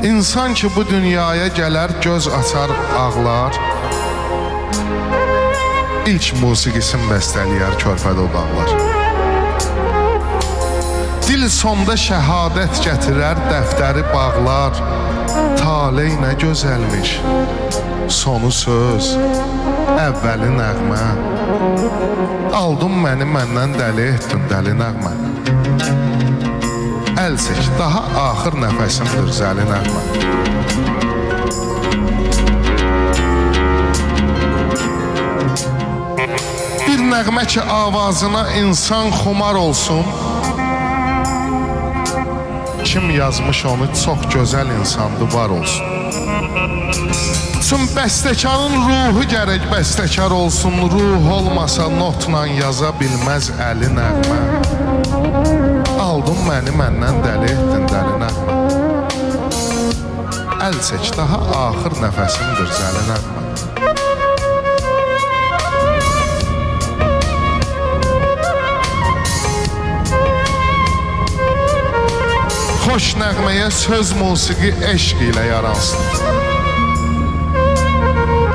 İnsan ki bu dünyaya gələr, göz açar ağlar. İlk musiqisin bəstələyər körpə dodaqlar. Dil sonda şəhadət gətirər, dəftəri bağlar. Taley nə gözəlmiş, sonu söz, əvvəli nəğmə. Aldın məni məndən dəli etdin dəli nəğmə. Əl çək, daha axır nəfəsimdir zəli nəğmə. Bir nəğmə ki avazına insan xumar olsun. Kim yazmış onu çox gözəl insandı, var olsun. Üçün bəstəkarın ruhu gərək bəstəkar olsun. Ruh olmasa notla yaza bilməz əli nəğmə. Aldın məni məndən dəli etdin dəli nəğmə. Əl çək, daha axır nəfəsimdir zəli nəğmə. Xoş nəğməyə söz musiqi eşq ilə yaransın.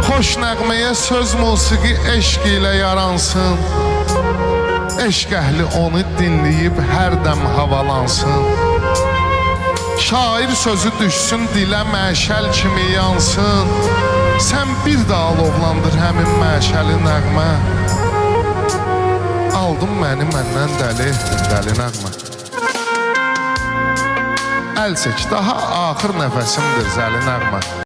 Xoş nəğməyə söz musiqi eşq ilə yaransın. Eşq əhli onu dinləyib hər dəm havalansın. Şair sözü düşsün dilə məşəl kimi yansın. Sən bir də alovlandır həmin məşəli nəğmə. Aldın məni məndən dəli etdin dəli nəğmə. Əl çək, daha axır nəfəsimdir zəli nəğmə.